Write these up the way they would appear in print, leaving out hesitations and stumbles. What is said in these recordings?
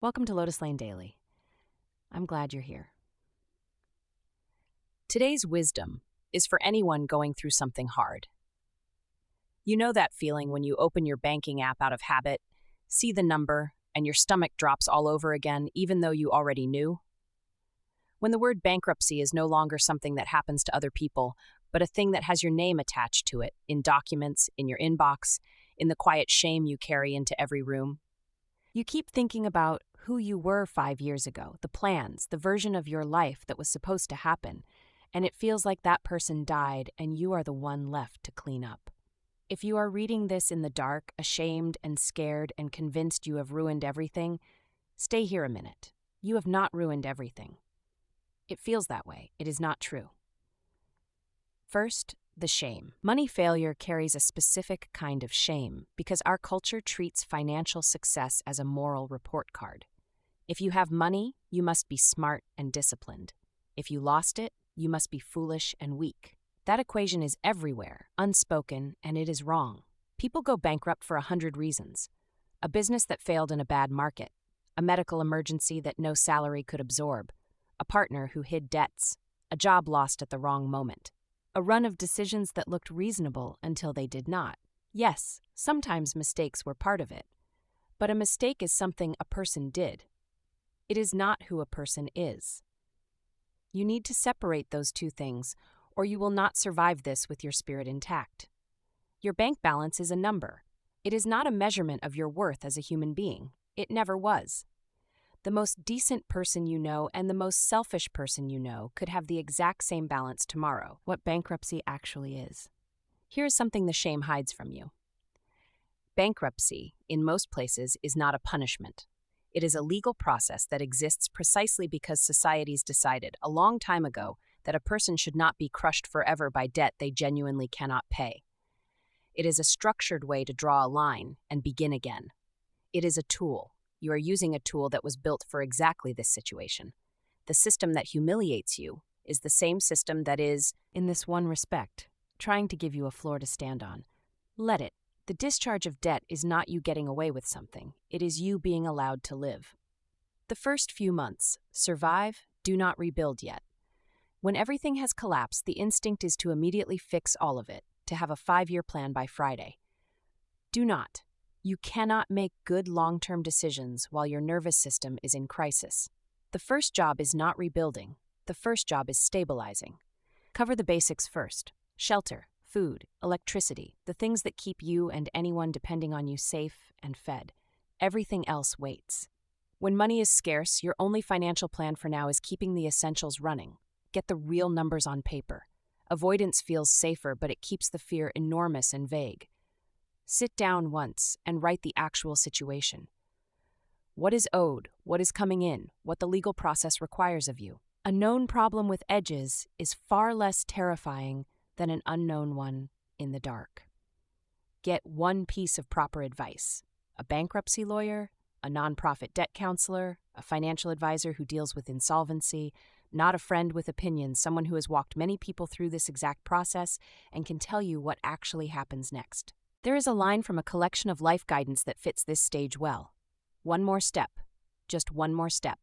Welcome to Lotus Lane Daily. I'm glad you're here. Today's wisdom is for anyone going through something hard. You know that feeling when you open your banking app out of habit, see the number, and your stomach drops all over again, even though you already knew? When the word bankruptcy is no longer something that happens to other people, but a thing that has your name attached to it, in documents, in your inbox, in the quiet shame you carry into every room. You keep thinking about who you were 5 years ago, the plans, the version of your life that was supposed to happen, and it feels like that person died and you are the one left to clean up. If you are reading this in the dark, ashamed and scared and convinced you have ruined everything, stay here a minute. You have not ruined everything. It feels that way. It is not true. First, the shame. Money failure carries a specific kind of shame because our culture treats financial success as a moral report card. If you have money, you must be smart and disciplined. If you lost it, you must be foolish and weak. That equation is everywhere, unspoken, and it is wrong. People go bankrupt for 100 reasons. A business that failed in a bad market, a medical emergency that no salary could absorb, a partner who hid debts, a job lost at the wrong moment. A run of decisions that looked reasonable until they did not. Yes, sometimes mistakes were part of it. But a mistake is something a person did. It is not who a person is. You need to separate those two things, or you will not survive this with your spirit intact. Your bank balance is a number. It is not a measurement of your worth as a human being. It never was. The most decent person you know and the most selfish person you know could have the exact same balance tomorrow, what bankruptcy actually is. Here is something the shame hides from you. Bankruptcy, in most places, is not a punishment. It is a legal process that exists precisely because societies decided, a long time ago, that a person should not be crushed forever by debt they genuinely cannot pay. It is a structured way to draw a line and begin again. It is a tool. You are using a tool that was built for exactly this situation. The system that humiliates you is the same system that is, in this one respect, trying to give you a floor to stand on. Let it. The discharge of debt is not you getting away with something. It is you being allowed to live. The first few months, survive, do not rebuild yet. When everything has collapsed, the instinct is to immediately fix all of it, to have a 5-year plan by Friday. Do not. You cannot make good long-term decisions while your nervous system is in crisis. The first job is not rebuilding. The first job is stabilizing. Cover the basics first. Shelter, food, electricity, the things that keep you and anyone depending on you safe and fed. Everything else waits. When money is scarce, your only financial plan for now is keeping the essentials running. Get the real numbers on paper. Avoidance feels safer, but it keeps the fear enormous and vague. Sit down once and write the actual situation. What is owed, what is coming in, what the legal process requires of you. A known problem with edges is far less terrifying than an unknown one in the dark. Get one piece of proper advice. A bankruptcy lawyer, a nonprofit debt counselor, a financial advisor who deals with insolvency, not a friend with opinions, someone who has walked many people through this exact process and can tell you what actually happens next. There is a line from a collection of life guidance that fits this stage well. One more step. Just one more step.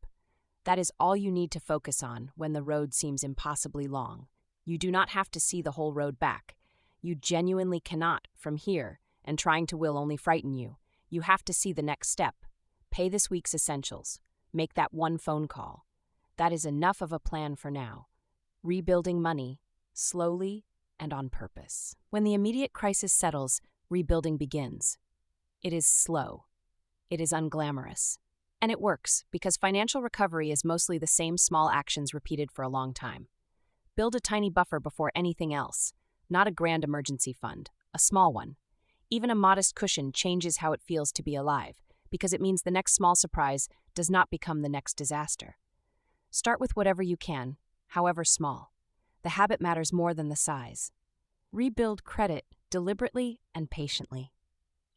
That is all you need to focus on when the road seems impossibly long. You do not have to see the whole road back. You genuinely cannot from here, and trying to will only frighten you. You have to see the next step. Pay this week's essentials. Make that one phone call. That is enough of a plan for now. Rebuilding money, slowly and on purpose. When the immediate crisis settles, rebuilding begins. It is slow. It is unglamorous. And it works because financial recovery is mostly the same small actions repeated for a long time. Build a tiny buffer before anything else, not a grand emergency fund, a small one. Even a modest cushion changes how it feels to be alive because it means the next small surprise does not become the next disaster. Start with whatever you can, however small. The habit matters more than the size. Rebuild credit deliberately and patiently.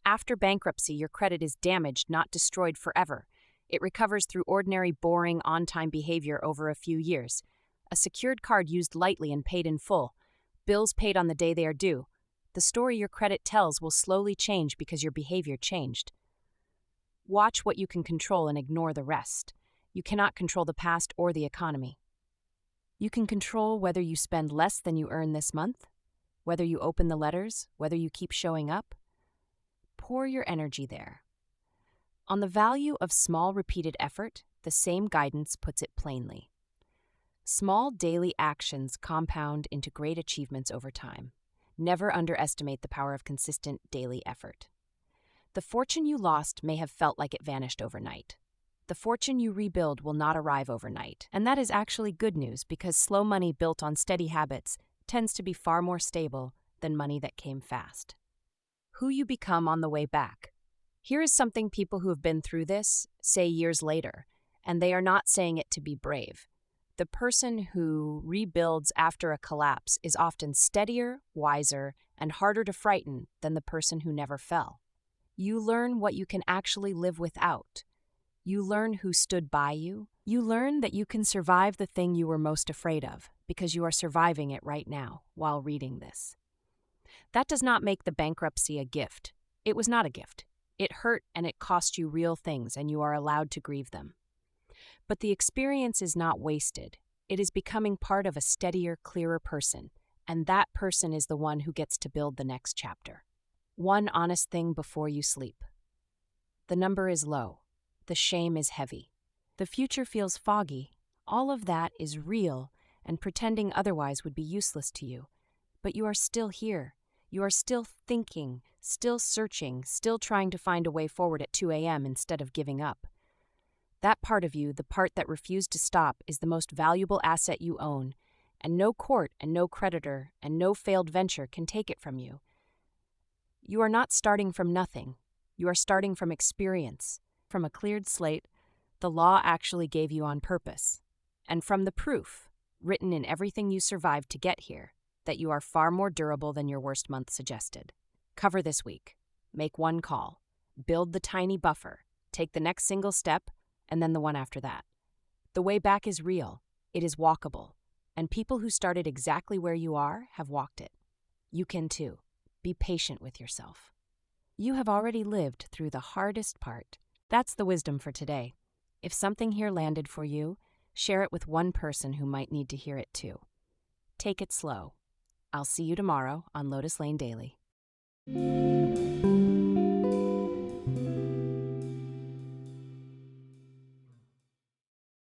After bankruptcy, your credit is damaged, not destroyed forever. It recovers through ordinary, boring, on-time behavior over a few years. A secured card used lightly and paid in full. Bills paid on the day they are due. The story your credit tells will slowly change because your behavior changed. Watch what you can control and ignore the rest. You cannot control the past or the economy. You can control whether you spend less than you earn this month, whether you open the letters, whether you keep showing up. Pour your energy there. On the value of small repeated effort, the same guidance puts it plainly. Small daily actions compound into great achievements over time. Never underestimate the power of consistent daily effort. The fortune you lost may have felt like it vanished overnight. The fortune you rebuild will not arrive overnight, and that is actually good news because slow money built on steady habits tends to be far more stable than money that came fast. Who you become on the way back. Here is something people who have been through this say years later, and they are not saying it to be brave. The person who rebuilds after a collapse is often steadier, wiser, and harder to frighten than the person who never fell. You learn what you can actually live without. You learn who stood by you. You learn that you can survive the thing you were most afraid of because you are surviving it right now while reading this. That does not make the bankruptcy a gift. It was not a gift. It hurt and it cost you real things, and you are allowed to grieve them. But the experience is not wasted. It is becoming part of a steadier, clearer person, and that person is the one who gets to build the next chapter. One honest thing before you sleep. The number is low. The shame is heavy. The future feels foggy. All of that is real, and pretending otherwise would be useless to you. But you are still here. You are still thinking, still searching, still trying to find a way forward at 2 a.m. instead of giving up. That part of you, the part that refused to stop, is the most valuable asset you own, and no court and no creditor and no failed venture can take it from you. You are not starting from nothing. You are starting from experience, from a cleared slate the law actually gave you on purpose, and from the proof, written in everything you survived to get here, that you are far more durable than your worst month suggested. Cover this week. Make one call. Build the tiny buffer. Take the next single step, and then the one after that. The way back is real. It is walkable. And people who started exactly where you are have walked it. You can too. Be patient with yourself. You have already lived through the hardest part. That's the wisdom for today. If something here landed for you, share it with one person who might need to hear it too. Take it slow. I'll see you tomorrow on Lotus Lane Daily.